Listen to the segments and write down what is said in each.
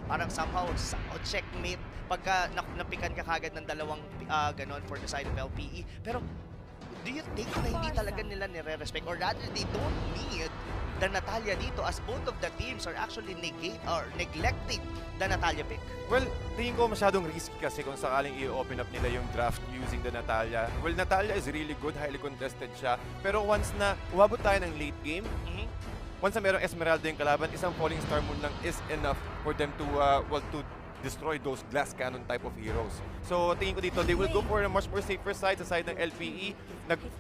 parang somehow checkmate pagka napikan ka kagad ng dalawang ganon for the side of LPE. Pero do you think na hindi talaga nila nire-respect or rather they don't need the Natalia dito as both of the teams are actually neglecting the Natalia pick? Well, tingin ko masyadong risky kasi kung sakaling i-open up nila yung draft using the Natalia. Well, Natalia is really good, highly contested siya. Pero once na umabot tayo ng late game, once na merong Esmeralda yung kalaban, isang Falling Star Moon lang is enough for them to, to destroy those glass cannon type of heroes. So tingin ko dito, they will go for a much more safer side sa side ng LPE.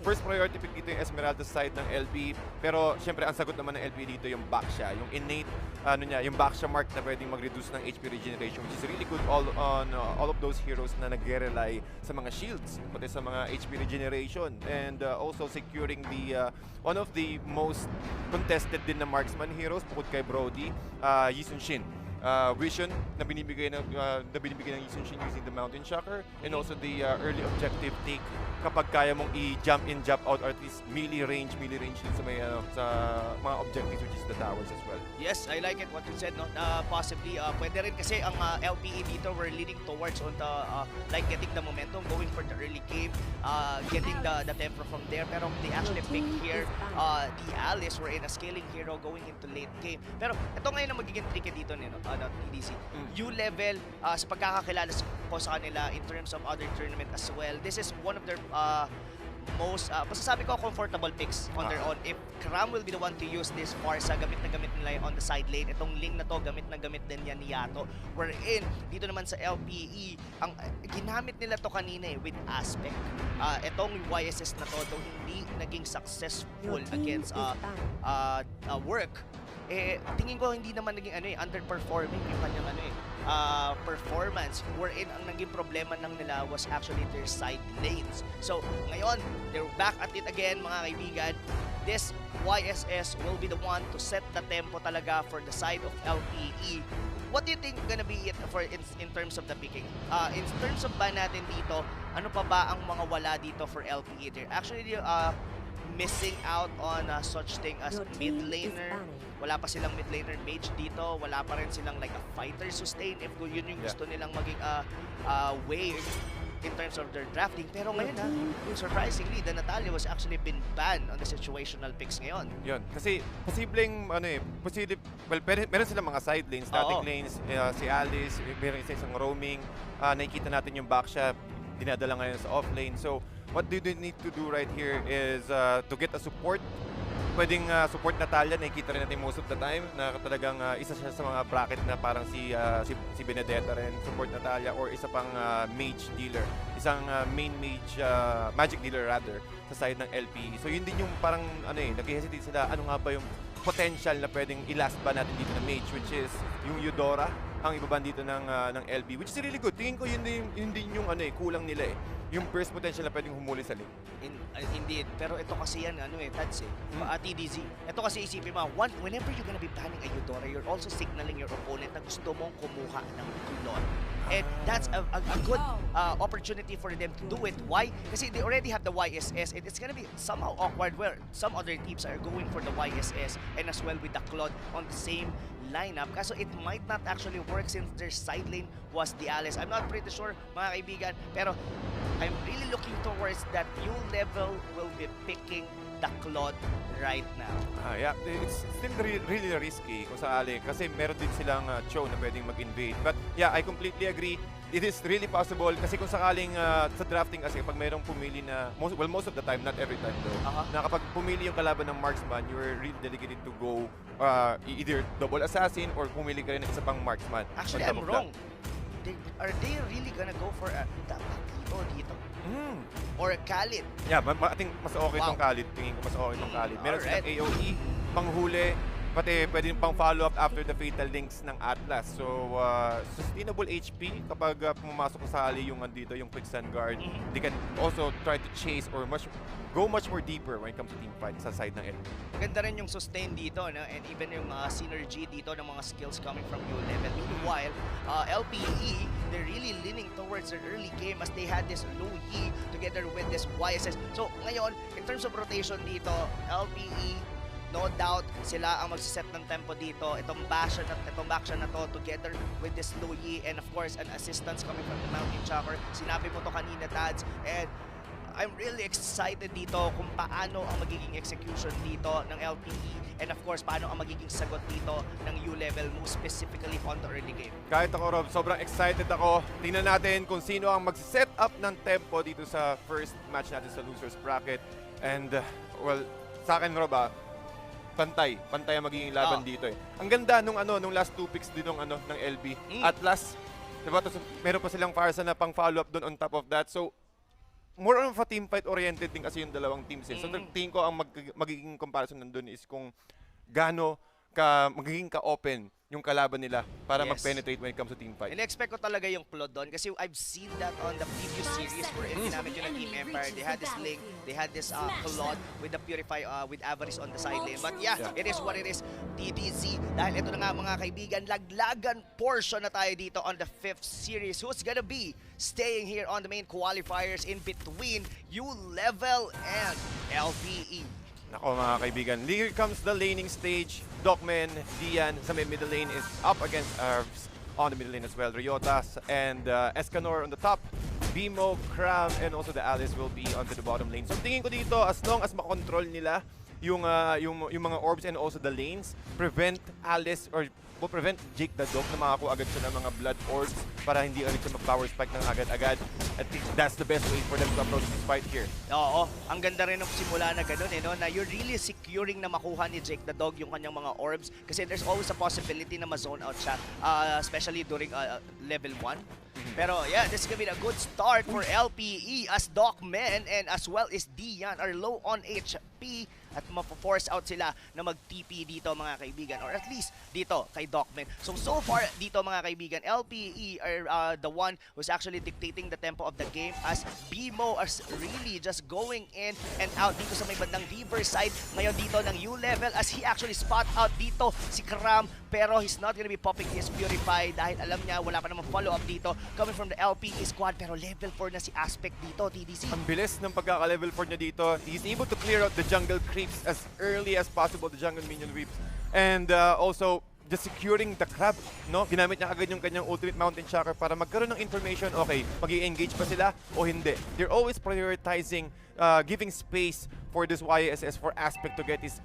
First priority pick dito yung Esmeralda sa side ng LB. Pero syempre ang sagot naman ng LB dito yung Baksha, yung innate, yung Baksha mark na pwedeng mag-reduce ng HP regeneration, which is really good all of those heroes na nag-rely sa mga shields, pati sa mga HP regeneration. And also securing the one of the most contested din na marksman heroes bukod kay Brody, Yi Sun-shin. Vision na binibigay ng Yi Sun-shin using the Mountain Shocker, and also the early objective take kapag kaya mong i-jump in, jump out, or at least melee range din sa mga objectives, which is the towers as well. Yes, I like it what you said, no? Possibly pwede rin kasi ang LPE dito were leading towards on the like getting the momentum, going for the early game, getting the tempo from there, pero they actually pick here the Alice were in a scaling hero going into late game. Pero ito ngayon ang magiging tricky dito nino TDC. U-level sa pagkakakilala ko sa kanila in terms of other tournament as well. This is one of their most, masasabi ko, comfortable picks on their own. If Kram will be the one to use this Farsa, gamit na gamit nila on the side lane. Itong Ling na to, gamit na gamit din yan ni Yato. Wherein, dito naman sa LPE, ang ginamit nila to kanina with Aspect. Itong YSS na to, though hindi naging successful against work, tingin ko hindi naman naging underperforming yung kanyang performance, wherein ang naging problema ng nila was actually their side lanes. So ngayon, they're back at it again, mga kaibigan. This YSS will be the one to set the tempo talaga for the side of LPE. What do you think gonna be it for in terms of the picking? In terms of ban natin dito, ano pa ba ang mga wala dito for LPE? They're actually missing out on such thing as mid laner. Wala pa silang mid laner mage dito. Wala pa rin silang like a fighter sustain if yun yung gusto nilang maging way in terms of their drafting. Pero ngayon surprisingly, the Natalia was actually been banned on the situational picks ngayon. Yun. Kasi posibleng, meron silang mga side lanes, static lanes, si Alice, meron isang roaming, nakikita natin yung Baksha, dinadala ngayon sa offlane. So, what do they need to do right here is to get a support. Pwedeng support Natalia, nakikita rin natin most of the time na talagang isa siya sa mga bracket na parang si Benedetta rin, support Natalia, or isa pang mage dealer, isang main mage, magic dealer rather, sa side ng LP. So yun din yung parang nag-hesitate sila, ano nga ba yung potential na pwedeng i-last ba natin dito na mage, which is yung Eudora, ang ibaban dito ng LB, which is really good. Tingin ko yun din yung kulang nila yung burst potential na pwedeng humuli sa lane. Indeed. Pero ito kasi yan, Tads TDZ. Ito kasi isipin mo, whenever you're gonna be banning a Eudora, you're also signaling your opponent na gusto mong kumuha ng kulon. And that's a good opportunity for them to do it. Why? Kasi they already have the YSS, and it's gonna be somehow awkward where some other teams are going for the YSS and as well with the Claude on the same lineup. Kaso it might not actually work since their side lane was the Alice. I'm not pretty sure, mga kaibigan, pero I'm really looking towards that new level will be picking the Claude right now. Yeah, it's still really risky kung sakali kasi meron din silang Cho na pwedeng mag-invade. But yeah, I completely agree. It is really possible kasi kung sakaling sa drafting kasi pag mayroong pumili na, most of the time, not every time though, na kapag pumili yung kalaban ng marksman, you're really delegated to go either double assassin or pumili ka rin ng isa pang marksman. Actually, I'm wrong. Are they really gonna go for a Tapatito dito? Or a Khalid? Yeah, I think mas okay itong Khalid. Tingin ko mas okay itong Khalid. Meron silang AOE, panghuli, pati pwede pang follow-up after the fatal links ng Atlas. So, sustainable HP kapag pumasok sa hali yung andito, yung Quick Sun Guard. They can also try to chase or go much more deeper when it comes to team fight sa side ng LP. Ganda rin yung sustain dito, and even yung synergy dito ng mga skills coming from U-level. Meanwhile, LPE, they're really leaning towards their early game as they had this low Yi together with this YSS. So, ngayon, in terms of rotation dito, LPE No doubt, sila ang magsiset ng tempo dito. Itong backshot na to together with this Louis and of course an assistance coming from the Mountain Chopper. Sinabi mo to kanina, Tads, and I'm really excited dito kung paano ang magiging execution dito ng LPE and of course paano ang magiging sagot dito ng U-level most specifically on the early game. Kahit ako, Rob, sobrang excited ako. Tingnan natin kung sino ang mag-set up ng tempo dito sa first match natin sa losers bracket. And, well, sa akin, Rob, pantay ang magiging laban dito eh. Ang ganda nung last 2 picks din ng LB. At last, diba, meron pa silang Farsa na pang follow-up doon on top of that. So, more of a team fight oriented din kasi yung dalawang teams eh. So tingin ko ang magiging comparison nandun is kung gaano magiging ka-open yung kalaban nila para mag-penetrate when it comes to team fight. In-expect ko talaga yung plot doon kasi I've seen that on the previous series where ginamit yun ng Team Empire. They had this link, they had this plot with the Purify, with Avarice on the side lane. But yeah, it is what it is. TDC, dahil ito na nga mga kaibigan, laglagan portion na tayo dito on the 5th series. Who's gonna be staying here on the main qualifiers in between U-level and LPE? Nako mga kaibigan, here comes the laning stage. Docman, Dian sa middle lane is up against Arvs on the middle lane as well. Riotas and Escanor on the top. Bimo, Cram, and also the Alice will be onto the bottom lane. So tingin ko dito, as long as makontrol nila yung mga orbs and also the lanes, prevent Alice or will prevent Jake the Dog na makakuha agad siya ng mga blood orbs para hindi agad siya mag-power spike ng agad-agad. I think that's the best way for them to approach this fight here. Oo, ang ganda rin ng simula na ganun no? Na you're really securing na makuha ni Jake the Dog yung kanyang mga orbs kasi there's always a possibility na ma-zone out siya, especially during level 1. Pero yeah, this is gonna be a good start for LPE as Docman and as well as Dian are low on HP at ma-force out sila na mag-TP dito mga kaibigan or at least dito kay Docman. So far dito mga kaibigan, LPE are the one who's actually dictating the tempo of the game as Bimo is really just going in and out dito sa may bandang Riverside ngayon dito ng U-level as he actually spot out dito si Kram pero he's not gonna be popping his Purify dahil alam niya wala pa namang follow-up dito coming from the LPE squad pero level 4 na si Aspect dito, TDC. Ang bilis ng pagkaka-level 4 niya dito. He's able to clear out the jungle creeps as early as possible, the jungle minion whips. And also, just securing the crab, no? Ginamit niya agad yung kanyang ultimate mountain chakra para magkaroon ng information, okay, mag-i-engage pa sila o hindi. They're always prioritizing giving space for this YSS for Aspect to get his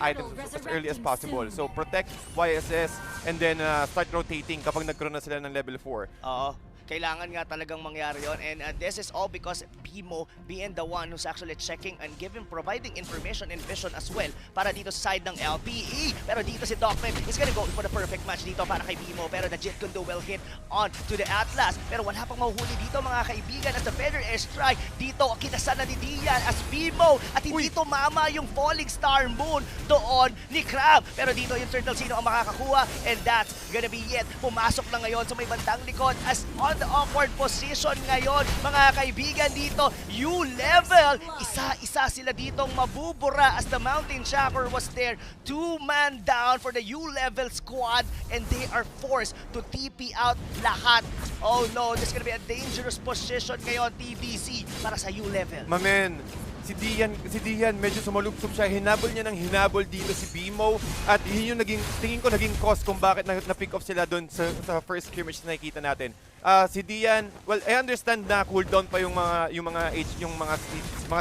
items as early as possible. So protect YSS and then start rotating kapag nagkaroon na sila ng level 4. Oo. Kailangan nga talagang mangyari yon and this is all because Bimo being the one who's actually checking and providing information and vision as well para dito sa side ng LPE. Pero dito si Docman is gonna go for the perfect match dito para kay Bimo pero the Jet Kundo will hit on to the Atlas. Pero wala pang mahuhuli dito mga kaibigan as the Feather Airstrike dito kinasan na ni Dian as Bimo at hindi tumama yung Falling Star Moon doon ni Crab. Pero dito yung Turtle sino ang makakakuha and that's gonna be it. Pumasok na ngayon sa may bandang likod as on the awkward position ngayon mga kaibigan dito U-level isa-isa sila ditong mabubura as the Mountain Chakra was there 2-man down for the U-level squad and they are forced to TP out lahat. Oh no, this is gonna be a dangerous position ngayon TDC para sa U-level. Mamen, si Dian medyo sumalubsob siya. Hinabol niya ng hinabol dito si Bimo at yun yung tingin ko naging cause kung bakit na-pick off sila doon sa first scrimmage na nakikita natin. Si Dian, well, I understand na cooldown pa yung mga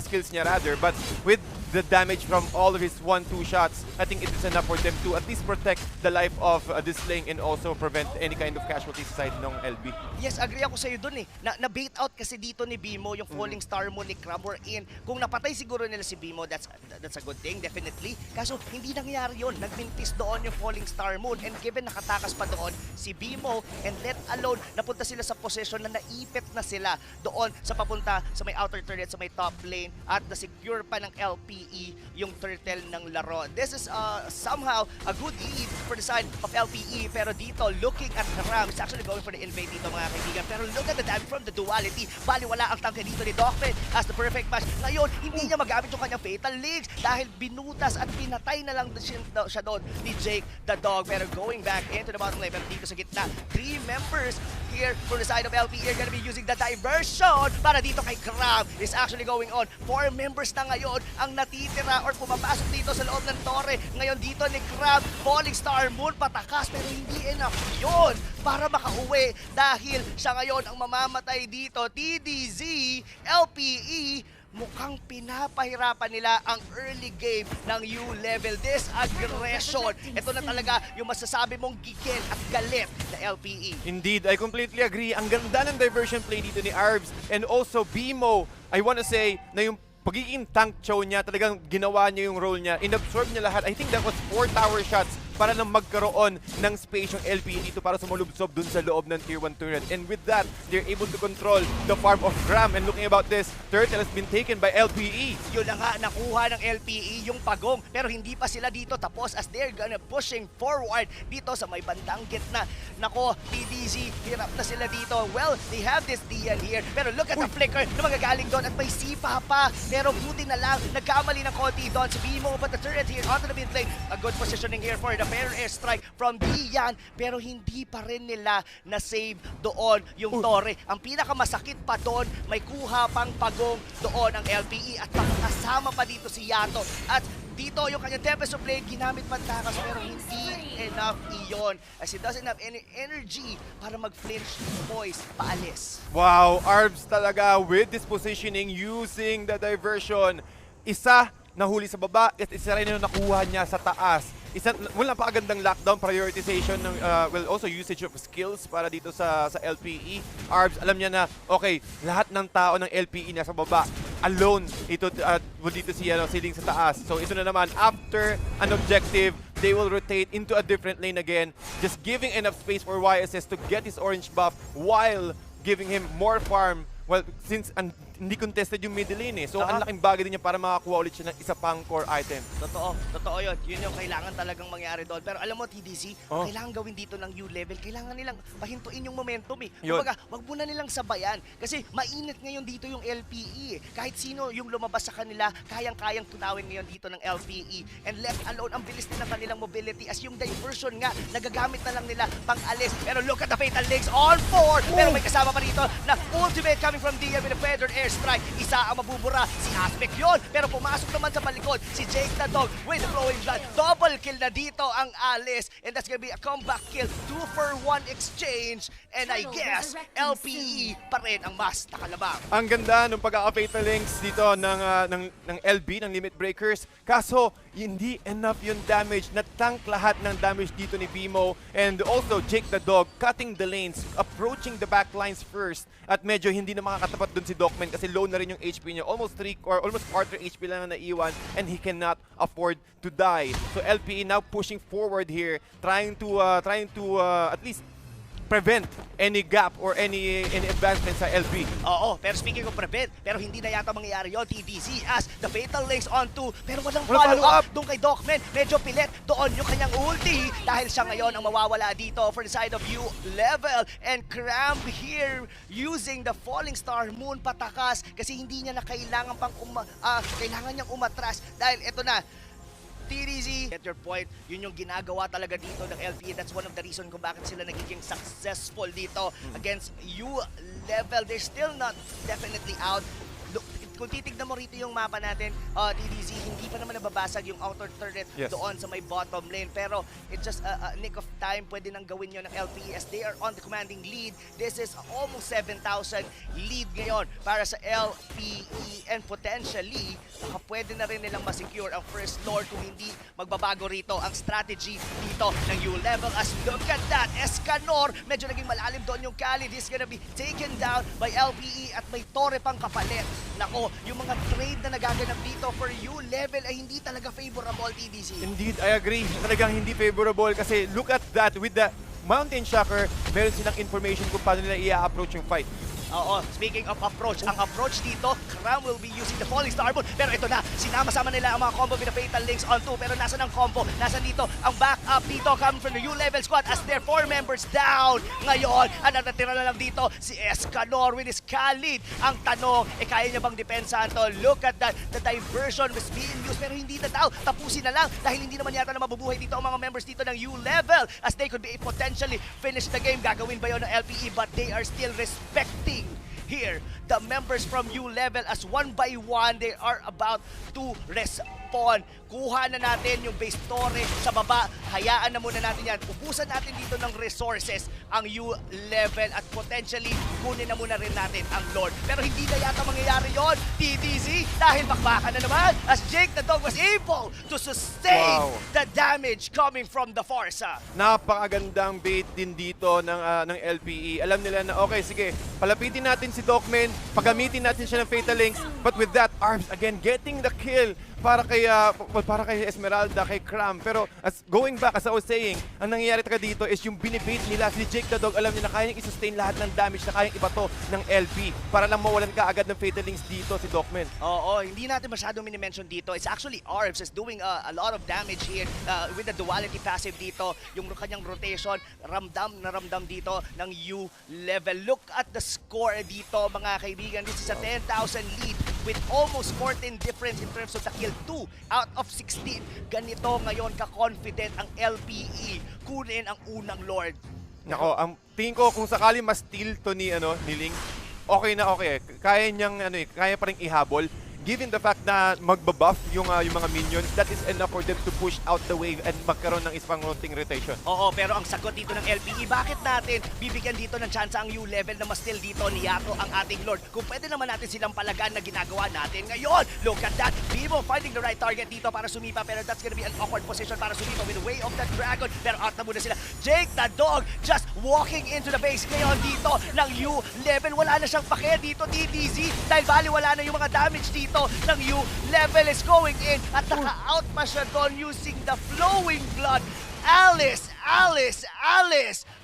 skills niya rather, but with the damage from all of his 1-2 shots, I think it is enough for them to at least protect the life of this lane and also prevent any kind of casualties side ng LB. Yes, agree ako sa'yo dun eh. Na-bait out kasi dito ni Bimo yung Falling Star Moon ni Crab were in. Kung napatay siguro nila si Bimo, that's a good thing, definitely. Kaso hindi nangyari yun. Nagmintis doon yung Falling Star Moon and given nakatakas pa doon si Bimo and let alone napunta sila sa position na naipit na sila doon sa papunta sa may outer turret, sa may top lane at na-secure pa ng LPE yung turtle ng laro. This is somehow a good lead for the side of LPE pero dito looking at the Ram is actually going for the invade dito mga kaibigan pero look at the damage from the duality. Bali wala ang tangke dito ni Docman as the perfect match. Ngayon hindi niya magamit yung kanyang fatal links dahil binutas at pinatay na lang siya doon ni Jake the Dog pero going back into the bottom lane pero dito sa gitna 3 members here for the side of LPE are gonna be using the diversion para dito kay Crab is actually going on. 4 members na ngayon ang natitira or pumapasok dito sa loob ng torre. Ngayon dito ni Crab, Falling Star Moon, patakas pero hindi enough yun para makauwi dahil siya ngayon ang mamamatay dito. TDZ, LPE, mukhang pinapahirapan nila ang early game ng U-level. This aggression, ito na talaga yung masasabi mong gigil at galit na LPE. Indeed, I completely agree. Ang ganda ng diversion play dito ni Arbs and also BMO. I wanna say na yung pagiging tank chow niya, talagang ginawa niya yung role niya. Inabsorb niya lahat. I think that was 4 tower shots para nang magkaroon ng space yung LPE dito para sumulubsob dun sa loob ng Tier 1 turret. And with that, they're able to control the farm of Gram. And looking about this, turtle has been taken by LPE. Yun na nga, nakuha ng LPE yung pagong. Pero hindi pa sila dito tapos as they're gonna pushing forward dito sa may bandang gitna. Nako, TDZ, hirap na sila dito. Well, they have this Dian here. Pero look at the flicker na magagaling doon at may sipa pa. Pero buti na lang, nagkamali ng konti doon si Bimo. But the turret here onto the mid lane. A good positioning here for the fair airstrike from Dian. Pero hindi pa rin nila na-save doon yung torre. Ang pinakamasakit pa doon, may kuha pang pagong doon ang LPE at makakasama pa dito si Yato. At dito yung kanyang Tempest of Blade, ginamit pantakas pero hindi enough iyon as he doesn't have any energy para mag-flinch boys paalis. Wow, Arbs talaga with this positioning using the diversion. Isa nahuli sa baba at isa rin yung nakuha niya sa taas. Isa, wala pa agandang lockdown prioritization ng well also usage of skills para dito sa LPE. Arbs alam niya na okay, lahat ng tao ng LPE niya sa baba alone ito dito si sailing sa taas. So ito na naman after an objective, they will rotate into a different lane again, just giving enough space for YSS to get his orange buff while giving him more farm. Well, since hindi contested yung middle lane so ang laking bagay din niya para makakuha ulit siya ng isa pang core item. Totoo yun. Yun yung kailangan talagang mangyari doon. Pero alam mo, TDC, kailangan gawin dito ng U-level. Kailangan nilang pahintuin yung momentum eh. Kumbaga, wag muna nilang sabayan. Kasi mainit ngayon dito yung LPE. Kahit sino yung lumabas sa kanila, kayang-kayang tunawin ngayon dito ng LPE. And left alone, ang bilis din ng kanilang mobility as yung diversion nga, nagagamit na lang nila pang alis. Pero look at the Fatal Links on 4! Pero may kasama pa rito na ultimate coming from Dia with a feathered airstrike. Isa ang mabubura, si Aspect yun. Pero pumasok naman sa palikod, si Jake the Dog with the flowing blood. Double kill na dito ang Alice. And that's gonna be a comeback kill. 2-for-1 exchange. And I guess, LPE pa rin ang mas nakalabang. Ang ganda ng pagkaka-fatal links dito ng LB, ng Limit Breakers. Kaso, hindi enough yung damage. Na-tank lahat ng damage dito ni Bimo. And also, Jake the Dog cutting the lanes, approaching the backlines first. At medyo hindi na makakatapat dun si Docman kasi low na rin yung HP niya. Almost quarter HP lang na naiwan and he cannot afford to die. So LPE now pushing forward here, trying to at least prevent any gap or any advancement sa LB. Oo, pero speaking of prevent, pero hindi na yata mangyayari yun, TDZ, as the Fatal Links on 2, pero walang follow-up doon kay Docman. Medyo pilit doon yung kanyang ulti dahil siya ngayon ang mawawala dito for the side of U-level. And Cramp here using the Falling Star Moon patakas kasi hindi niya na kailangan kailangan niyang umatras dahil ito na, TDZ, at your point, yun yung ginagawa talaga dito ng LPE. That's one of the reason kung bakit sila nagiging successful dito against U-level. They're still not definitely out. Look, kung titignan mo rito yung mapa natin, TDZ, hindi pa naman nababasag yung outer turret doon sa may bottom lane. Pero it's just a nick of time. Pwede nang gawin yun ng LPE as they are on the commanding lead. This is almost 7,000 lead ngayon para sa LPE. And potentially, pwede na rin nilang masecure ang first Lord kung hindi magbabago rito ang strategy dito ng U-level. As look at that, Escanor, medyo naging malalim doon yung Kali. This is gonna be taken down by LPE at may torre pang kapalit. Nako, yung mga trade na nagaganap dito for U-level ay hindi talaga favorable, TDC. Indeed, I agree. Talagang hindi favorable kasi look at that with the Mountain Shocker, meron silang information kung paano nila i-approach yung fight. Oo, speaking of approach, ang approach dito, Cram will be using the Falling Star Moon. Pero ito na, sinama-sama nila ang mga combo with the Fatal Links on 2. Pero nasa ng combo, nasa dito ang backup dito coming from the U-level squad as their 4 members down. Ngayon, ang natitira na lang dito, si Escanor with his Khalid. Ang tanong, kaya niya bang depensahan to? Look at that, the diversion was being used. Pero hindi na daw, tapusin na lang dahil hindi naman yata na mabubuhay dito ang mga members dito ng U-level as they could be potentially finish the game. Gagawin ba yun ng LPE? But they are still respecting here the members from U level as one by one they are about to respawn. Kuha na natin yung base torre sa baba. Hayaan na muna natin yan. Ubusan natin dito ng resources ang U level at potentially kunin na muna rin natin ang Lord. Pero hindi na yata mangyayari yon, TDZ, dahil bakbakan na naman as Jake the Dog was able to sustain the damage coming from the Forza. Napakagandang bait din dito ng LPE. Alam nila na okay, sige, palapitin natin si Docman, pagamitin natin siya ng Fatal Links, but with that, Arms again getting the kill para kay Esmeralda, kay Cram. Pero going back, as I was saying, ang nangyayari talaga dito is yung binibait nila si Jake the Dog. Alam nila kayang i-sustain lahat ng damage na kayang ibato ng LP para lang mawalan ka agad ng Fatal Links dito si Docman. Oo, hindi natin masyadong minimension dito. It's actually Arbs is doing a lot of damage here with the duality passive dito. Yung kanyang rotation, ramdam na ramdam dito ng U level. Look at the score dito, mga kaibigan. This is a 10,000 lead with almost 14 difference in terms of the kill. 2 out of 16. Ganito ngayon ka-confident ang LPE kunin ang unang Lord. Nako, ang tingin ko kung sakali mas steal to ni Ling, okay na okay eh. Kaya niyang kaya pa ring ihabol. Given the fact na magbabuff yung mga minions, that is enough for them to push out the wave and magkaroon ng isang rotating rotation. Oo, pero ang sagot dito ng LPE, bakit natin bibigyan dito ng chance ang U-level na mas still dito ni Yato ang ating Lord? Kung pwede naman natin silang palagan na ginagawa natin ngayon. Look at that. Bimo finding the right target dito para sumipa, pero that's gonna be an awkward position para sumipa with the way of the dragon. Pero out na muna sila. Jake the Dog just walking into the base ngayon dito ng U-level. Wala na siyang pake dito, TDZ, dahil bali wala na yung mga damage dito ng U level is going in at naka-out pa siya doon using the flowing blood. Alice!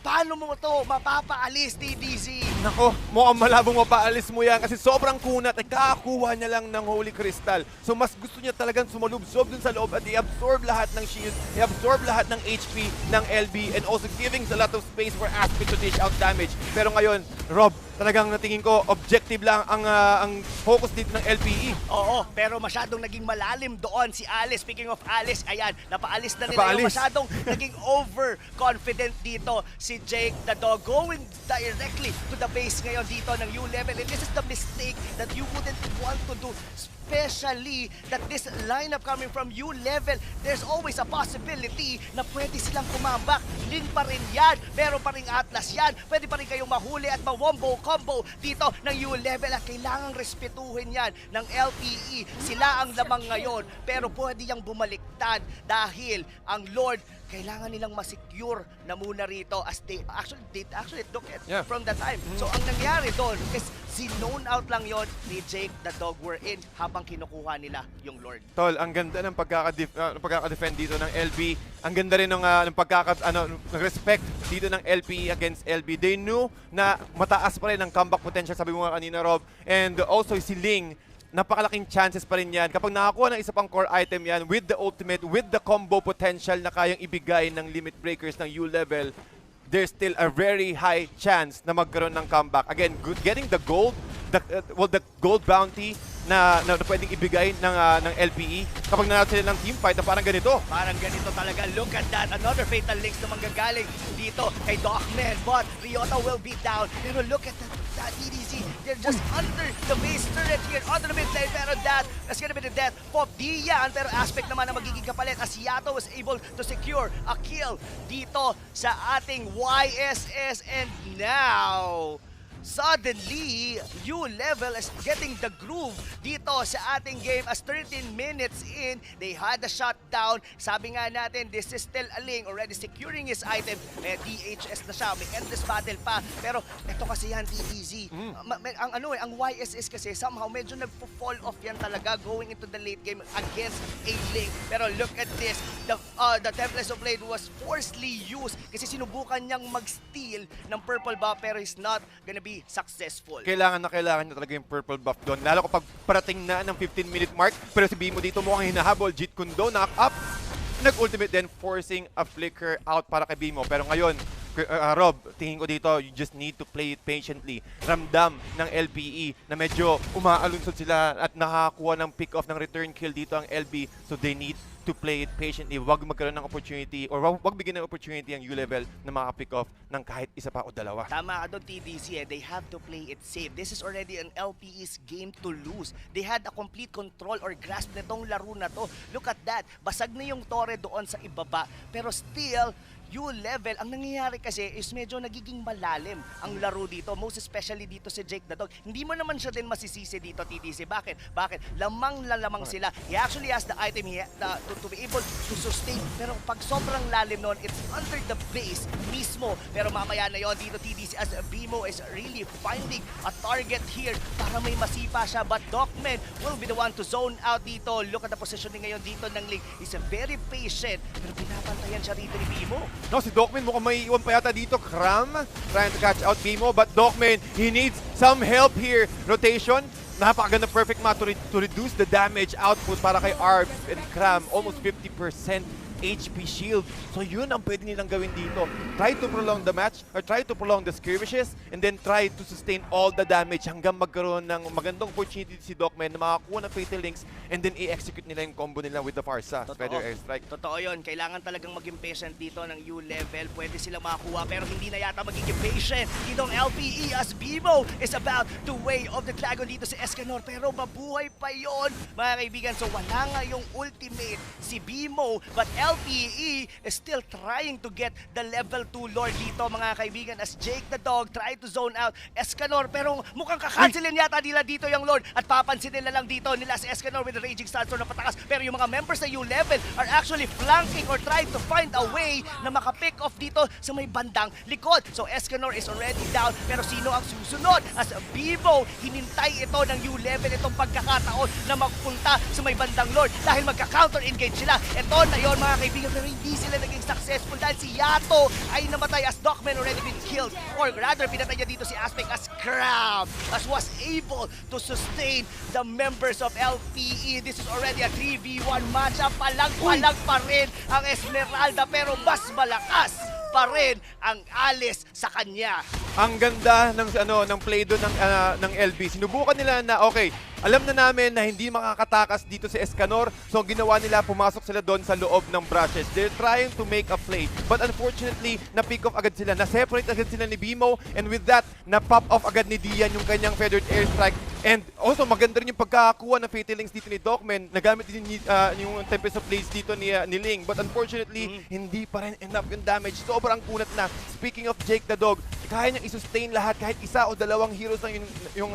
Paano mo to mapapaalis, TDZ? Nako, mukhang malabong mapaalis mo yan kasi sobrang kunat at kakakuha niya lang ng Holy Crystal. So mas gusto niya talagang sumalubsob dun sa loob at i-absorb lahat ng shield, i-absorb lahat ng HP ng LB and also giving a lot of space for Aspen to dish out damage. Pero ngayon, Rob, talagang natingin ko objective lang ang focus dito ng LPE. Oo, pero masyadong naging malalim doon si Alice. Speaking of Alice, ayan, napaalis na nila yung masyadong naging overconfident dito si Jake the Dog going directly to the base ngayon dito ng U level. And this is the mistake that you wouldn't want to do. Especially that this lineup coming from U level, there's always a possibility na pwede silang kumambak. Lin pa rin yan, meron pa rin Atlas yan. Pwede pa rin kayong mahuli at ma-wombo combo dito ng U level at kailangang respetuhin yan ng LPE. Sila ang lamang ngayon, pero pwede yang bumaliktad dahil ang Lord kailangan nilang ma-secure na muna rito as they actually took it from the time. So ang nangyari doon is sinone out lang yon ni Jake the Dog were in habang kinukuha nila yung Lord. Tol, ang ganda ng pagkaka-defend dito ng LB. Ang ganda rin ng respect dito ng LP against LB. They knew na mataas pa rin ang comeback potential, sabi mo nga kanina, Rob. And also si Ling, napakalaking chances pa rin yan. Kapag nakakuha ng isa pang core item yan, with the ultimate, with the combo potential na kayang ibigay ng limit breakers ng U-level, there's still a very high chance na magkaroon ng comeback. Again, getting the gold, the gold bounty na pwedeng ibigay ng LPE kapag nanalo sila ng team fight na parang ganito. Parang ganito talaga. Look at that. Another Fatal Links na manggagaling dito kay Docman. But Ryota will be down. Pero look at that EDC. They're just under the base turret here. Under the mid lane. Pero that's gonna be the death of Dian. Pero Aspect naman ang magiging kapalit as Yato was able to secure a kill dito sa ating YSS. And now, suddenly, U-level is getting the groove dito sa ating game as 13 minutes in, they had a shutdown. Sabi nga natin, this is still a Ling already securing his item. May DHS na siya, may endless battle pa. Pero ito kasi yan, TDZ. Ang YSS kasi somehow medyo nagpo-fall off yan talaga going into the late game against a Ling. Pero look at this, the Templars of Blade was forcefully used kasi sinubukan niyang mag-steal ng purple buff pero he's not gonna be successful. Kailangan niya talaga yung purple buff doon. Lalo kapag parating na ng 15-minute mark, pero si Bimo dito mukhang hinahabol. Jeet Kundo, knock up, nag-ultimate then forcing a flicker out para kay Bimo. Pero ngayon, Rob, tingin ko dito, you just need to play it patiently. Ramdam ng LPE na medyo umaalunsod sila at nakakuha ng pick-off ng return kill dito ang LB. So they need to play it patiently. Wag magkaroon ng opportunity or wag bigyan ng opportunity ang U-level na maka-pick off ng kahit isa pa o dalawa. Tama ka doon, TDC. They have to play it safe. This is already an LPE's game to lose. They had a complete control or grasp nitong laro na to. Look at that. Basag na yung Torre doon sa ibaba. Pero still, U-level, ang nangyayari kasi is medyo nagiging malalim ang laro dito, most especially dito si Jake the Dog. Hindi mo naman siya din masisisi dito, TTC. Bakit? Lamang sila. He actually has the item to be able to sustain. Pero pag sobrang lalim noon, it's under the base mismo. Pero mamaya na yon dito, TTC, as Bimo is really finding a target here para may masipa siya. But Docman will be the one to zone out dito. Look at the positioning ngayon dito ng Ling. He's very patient, pero pinapantayan siya rito ni Bimo. No, si Docman mukhang may iwan pa yata dito. Cram trying to catch out Bimo, but Docman, he needs some help here. Rotation, napakaganda perfect match to reduce the damage output para kay Arb and Cram. Almost 50% HP shield. So yun ang pwede nilang gawin dito. Try to prolong the match or try to prolong the skirmishes and then try to sustain all the damage hanggang magkaroon ng magandang opportunity si Docman na makakuha ng Fatal Links and then i-execute nila yung combo nila with the Farsa. Feather Airstrike. Totoo yun. Kailangan talagang maging patient dito ng U-level. Pwede silang makakuha pero hindi na yata magiging patient. Itong LPE as Bimo is about to way of the dragon dito si Escanor pero mabuhay pa yon mga kaibigan. So wala nga yung ultimate si Bimo but LPE is still trying to get the level 2 Lord dito mga kaibigan as Jake the Dog try to zone out Escanor pero mukhang kakansilin yata nila dito yung Lord at papansin nila lang dito nila si Escanor with the Raging Sandstorm na patakas pero yung mga members na U-level are actually flanking or trying to find a way na makapick off dito sa may bandang likod. So Escanor is already down pero sino ang susunod? As Bimo, hinintay ito ng U-level itong pagkakataon na magpunta sa may bandang Lord dahil magka-counter engage sila. Ito na yon mga kaibigan pero hindi sila naging successful dahil si Yato ay namatay as Docman already been killed or rather pinatay niya dito si Aspect as Crab as was able to sustain the members of LPE. This is already a 3v1 matchup. Palag-palag pa rin ang Esmeralda pero mas malakas pa rin ang Alice sa kanya. Ang ganda ng play doon ng LB. Sinubukan nila na okay, alam na namin na hindi makakatakas dito si Escanor. So ginawa nila, pumasok sila doon sa loob ng brushes. They're trying to make a play. But unfortunately, na-pick off agad sila. Na-separate agad sila ni Bimo. And with that, na-pop off agad ni Dian yung kanyang feathered airstrike. And also, maganda rin yung pagkakakuha ng Fatal Links dito ni Docman. Nagamit din yung Tempest of Blades dito ni Ling. But unfortunately, hindi pa rin enough yung damage. Sobrang kunat na. Speaking of Jake the Dog, kaya niyang i-sustain lahat kahit isa o dalawang heroes lang yung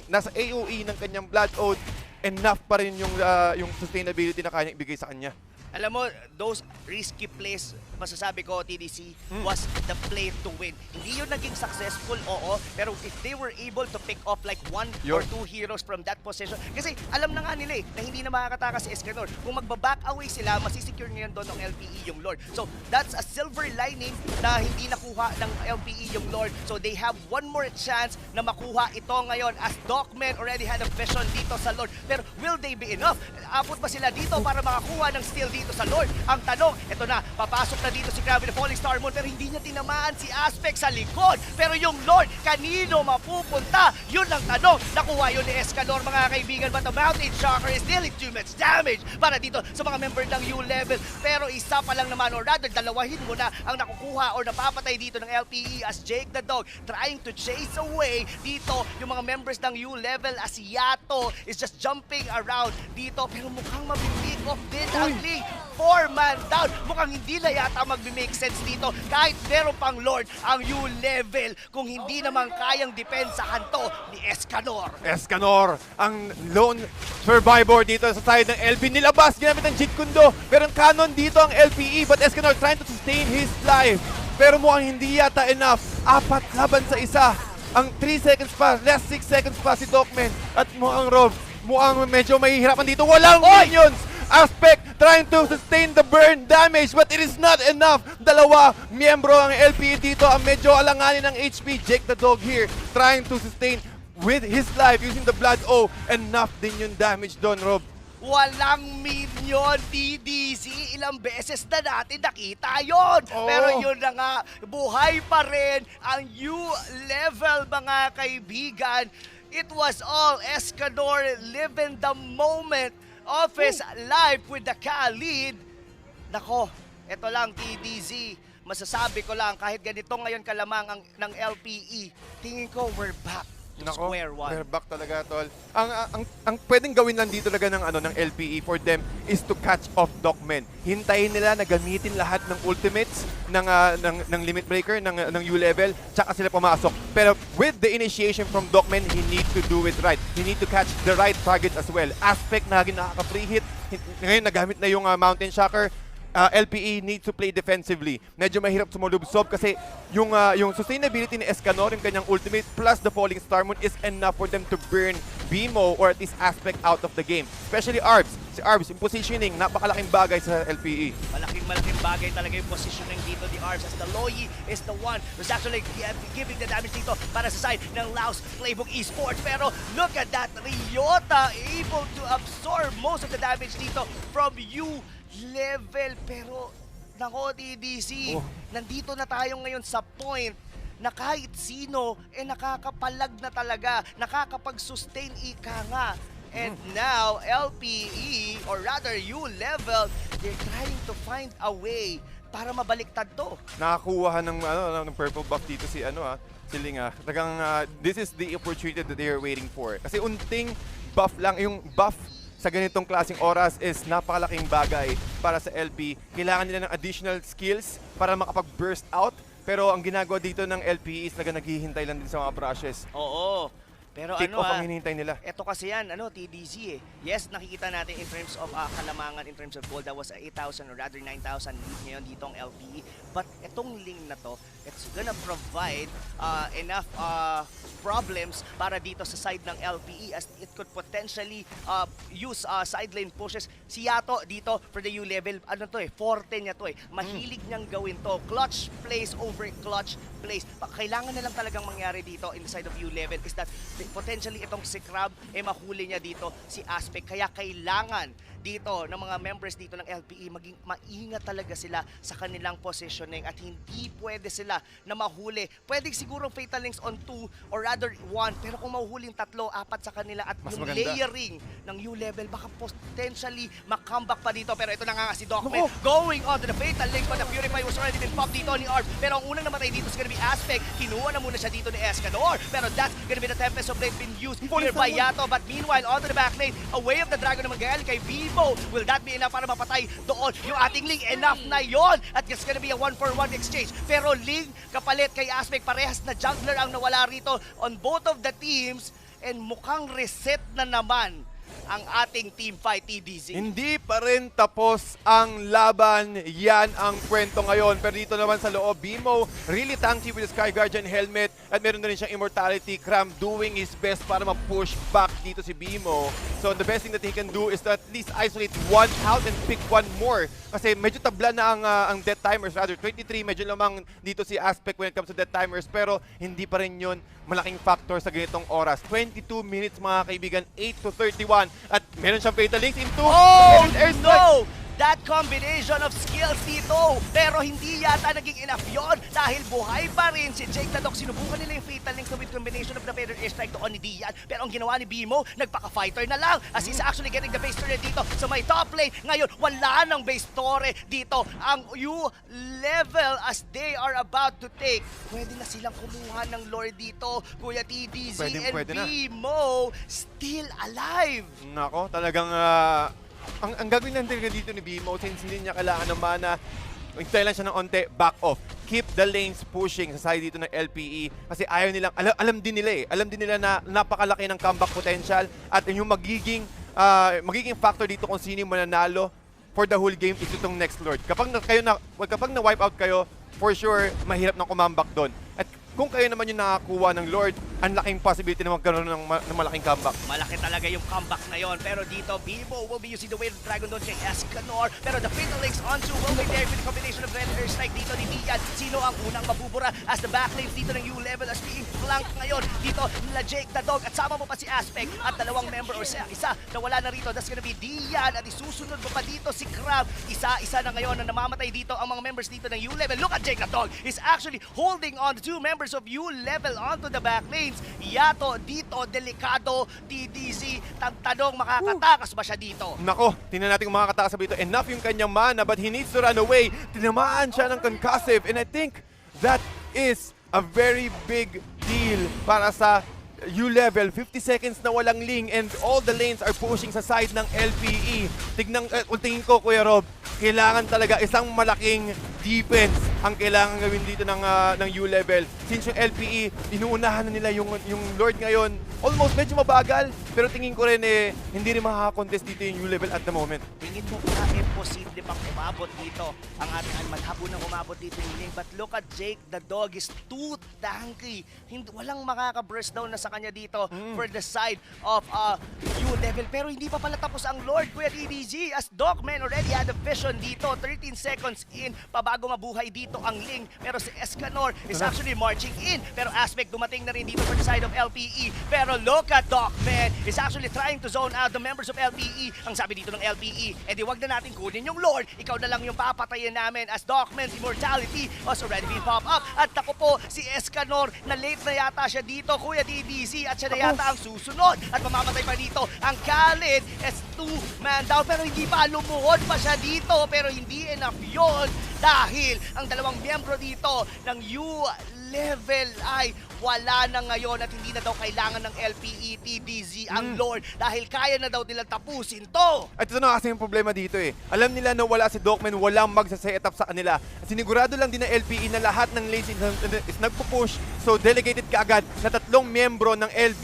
nasa AOE ng kanyang Blood Oath. Enough pa rin yung sustainability na kaya niyang ibigay sa kanya. Alam mo, those risky plays, masasabi ko, TDC, was the play to win. Hindi yun naging successful, oo, pero if they were able to pick off like one or two heroes from that position, kasi alam na nga nila na hindi na makakatakas si Escanor. Kung magbaback away sila, masisecure niyan doon ng LPE yung Lord. So, that's a silver lining na hindi nakuha ng LPE yung Lord. So, they have one more chance na makuha ito ngayon as Docman already had a vision dito sa Lord. Pero will they be enough? Abot ba sila dito para makakuha ng steal dito sa Lord? Ang tanong, ito na, papasok na dito si Gravity Falling Star Moon pero hindi niya tinamaan si Aspect sa likod. Pero yung Lord, kanino mapupunta? Yun ang tanong. Nakuha yun ni Escanor mga kaibigan but the Mountain Shocker is dealing too much damage para dito sa mga member ng U-level. Pero isa pa lang naman or rather dalawahin mo na ang nakukuha or napapatay dito ng LPE as Jake the Dog trying to chase away dito yung mga members ng U-level as Yato is just jumping around dito pero mukhang mabipick off din ang Ling. 4-man down. Mukhang hindi na yata mag-make sense dito kahit meron pang Lord ang U-level kung hindi naman kayang depensahan to ni Escanor. Escanor, ang lone survivor dito sa side ng LB. Nilabas, ginamit ang Jeet Kundo. Pero ang canon dito ang LPE but Escanor trying to sustain his life. Pero mukhang hindi yata enough. 4 laban sa isa. Ang 3 seconds pa, last 6 seconds pa si Docman. At mukhang Rob, mukhang medyo mahihirapan dito. Walang minions! Aspect trying to sustain the burn damage but it is not enough. Dalawa miyembro ang LPE dito ang medyo alanganin ng HP. Jake the Dog here trying to sustain with his life using the Blood O. Enough din yung damage doon, Rob. walang minion, TDC. Ilang beses na natin nakita yon. Oo. Pero yun na nga, buhay pa rin ang U-level, mga kaibigan. It was all Escanor living the moment of his life with the Khalid. Nako, eto lang, TDZ. Masasabi ko lang, kahit ganito ngayon kalamang ng LPE, tingin ko we're back to square one. We're back talaga, tol. Ang pwedeng gawin lang dito talaga ng LPE for them is to catch off Dogmen. Hintayin nila na gamitin lahat ng ultimates ng limit breaker ng U-level, tsaka sila pumasok. Pero with the initiation from Dogmen, he need to do it right. He need to catch the right target as well. Aspect na nakaka-free hit. Ngayon nagamit na yung Mountain Shocker. LPE needs to play defensively. Medyo mahirap sumulubsob kasi yung sustainability ni Escanor, yung kanyang ultimate plus the Falling Star Moon is enough for them to burn BMO or at least Aspect out of the game. Especially Arbs. Si Arbs, yung positioning, napakalaking bagay sa LPE. Malaking bagay talaga yung positioning dito ni Arbs, as the Loyi is the one who's actually giving the damage dito para sa side ng Laos Playbook Esports. Pero look at that, Ryota able to absorb most of the damage dito from U-level. Pero nako, TDC, nandito na tayo ngayon sa point na kahit sino nakakapalag na talaga, nakakapag-sustain ika nga. And now, LPE, or rather U-level, they're trying to find a way para mabaliktad to. Nakakuha ng purple buff dito si Ling. Talagang this is the opportunity that they are waiting for. Kasi unting buff lang, yung buff sa ganitong klaseng oras is napakalaking bagay para sa LP. Kailangan nila ng additional skills para makapag-burst out. Pero ang ginagawa dito ng LP is naghihintay lang din sa mga brushes. Oo. Pero Take off ang hinihintay nila. Ito kasi yan, TDZ eh. Yes, nakikita natin in terms of kalamangan, in terms of gold, that was 8,000 or rather 9,000 lead ngayon dito ang LPE. But itong link na to, it's gonna provide enough problems para dito sa side ng LPE as it could potentially use side lane pushes. Si Yato dito for the U-level, forte niya to eh. Mahilig niyang gawin to. Clutch plays over clutch plays. Kailangan na lang talagang mangyari dito in the side of U-level is that potentially itong si Crab mahuli niya dito si Aspect. Kaya kailangan dito ng mga members dito ng LPE maging maingat talaga sila sa kanilang positioning at hindi pwede sila na mahuli. Pwede siguro fatal links on 2 or rather 1, pero kung mahuhuling 3, 4 sa kanila at mas yung maganda. layering ng U-level baka potentially makomeback pa dito. Pero ito na nga si Dogman going on to the fatal link, but the Purify was already been popped dito ni Arb. Pero ang unang namatay dito is gonna be Aspect. Kinuha na muna siya dito ni Escanor, pero that's gonna be the Tempest of Blade being used here by Yato. But meanwhile, onto the back lane, away of the Dragon naman galing kay Vivo. Will that be enough para mapatay doon yung ating Ling? Enough na yon. At it's gonna be a 1-for-1 exchange. Pero Ling kapalit kay Aspect, parehas na jungler ang nawala rito on both of the teams. And mukhang reset na naman ang ating team fight, TDZ. Hindi pa rin tapos ang laban. Yan ang kwento ngayon. Pero dito naman sa loob, Bimo really tanky with the Sky Guardian helmet at meron na rin siyang immortality. Cram doing his best para ma-push back dito si Bimo. So the best thing that he can do is to at least isolate one out and pick one more. Kasi medyo tabla na ang death timers. Rather, 23, medyo lamang dito si Aspect when it comes to death timers. Pero hindi pa rin yun malaking factor sa ganitong oras. 22 minutes mga kaibigan, 8-31. At meron siyang fatal links into no! That combination of skills dito, pero hindi yata naging enough yon dahil buhay pa rin si Jake Ladok. Sinubukan nila yung fatal links with combination of the better airstrike doon ni Dian, pero ang ginawa ni Bimo, nagpaka-fighter na lang as he's actually getting the base turret dito. So may top lane ngayon, wala nang base turret dito ang U-level as they are about to take. Pwede na silang kumuha ng lore dito, Kuya TDZ, pwede and Bimo still alive. Nako, talagang ang gagawin lang talaga dito ni Bimo, since hindi niya kailangan ng mana, hintay lang siya ng onte, back off. Keep the lanes pushing sa side dito ng LPE kasi ayaw nilang, alam din nila na napakalaki ng comeback potential at yung magiging factor dito kung sino yung mananalo for the whole game is itong next Lord. Kapag na-wipe out kayo, for sure, mahirap ng kumambak doon. At kung kayo naman yung nakakuha ng Lord, ang laking possibility na magkaroon ng malaking comeback. Malaki talaga yung comeback na yon. Pero dito, Bibo will be using the Wave of Dragon doon kay Escanor. Pero the Fatal Links onto will be there with the combination of Red Air Strike dito ni Dian. Sino ang unang mabubura as the backlanes dito ng U-Level as being flanked ngayon. Dito, nila Jake the Dog at sama mo pa si Aspect at dalawang member or isa na wala na rito. That's gonna be Dian at isusunod mo pa dito si Crab. Isa-isa na ngayon na namamatay dito ang mga members dito ng U-Level. Look at Jake the Dog is actually holding on the two members of U-Level onto the backlanes. Yato dito, delikado, TDZ, tanong makakatakas ba siya dito? Nako, tingnan natin kung makakatakas ba dito. Enough yung kanyang mana but he needs to run away. Tinamaan siya ng concussive and I think that is a very big deal para sa U-Level. 50 seconds na walang Ling and all the lanes are pushing sa side ng LPE. Tingin ko, Kuya Rob, kailangan talaga isang malaking defense ang kailangan gawin dito ng U-Level. Since yung LPE, inuunahan na nila yung Lord ngayon. Almost medyo mabagal, pero tingin ko rin hindi rin makaka-contest dito yung U-Level at the moment. Tingin mo ba imposible bang umabot dito ang ating malhabo nang umabot dito yung Ling? But look at Jake, the Dog is too tanky. Walang makaka-burst down na sa kanya dito for the side of U-Level. Pero hindi pa pala tapos ang Lord, Kuya DDZ, as Dogman already had a vision dito. 13 seconds in, pabago mabuhay dito ang Ling. Pero si Escanor is actually marching in. Pero Aspect dumating na rin dito for the side of LPE. Pero look at Dogman is actually trying to zone out the members of LPE. Ang sabi dito ng LPE, edi wag na natin kunin yung Lord. Ikaw na lang yung papatayin namin as Dogman's immortality was already been pop up. At ako po, si Escanor, na late na yata siya dito, Kuya DDZ, at siya na yata ang susunod. At mamamatay pa dito ang Khalid is 2-man down. Pero hindi pa, lumuhod pa siya dito. Pero hindi enough yun dahil ang dalawang miyembro dito ng U-Level ay wala na ngayon at hindi na daw kailangan ng LPE, TDZ ang Lord dahil kaya na daw nilang tapusin to. At ito na kasi yung problema dito Alam nila na wala si Dogman, walang magsa-set up sa kanila. At sinigurado lang din ng LPE na lahat ng lanes is nagpo-push. So delegated kaagad na tatlong miyembro ng LB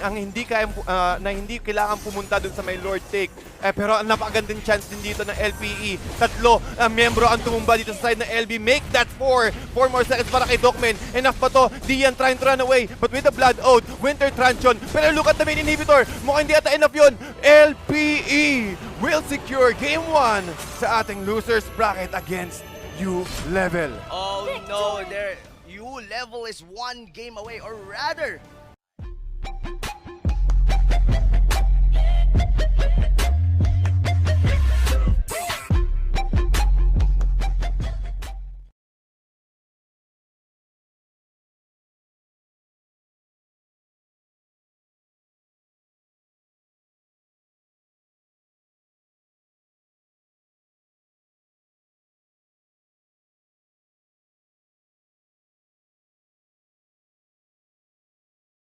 ang hindi kailangan pumunta dun sa may Lord take. Pero ang napakagandang chance din dito ng LPE. Tatlo miyembro ang tumumba dito sa side ng LB. Make that 4 more seconds para kay Dogman. Enough pa to. Dian trying to run away, but with the Blood Oath, Winter Truncheon. Pero look at the main inhibitor. Mukhang hindi ata enough yun. LPE will secure Game 1 sa ating losers bracket against U-Level. Oh no, U-Level is one game away, or rather,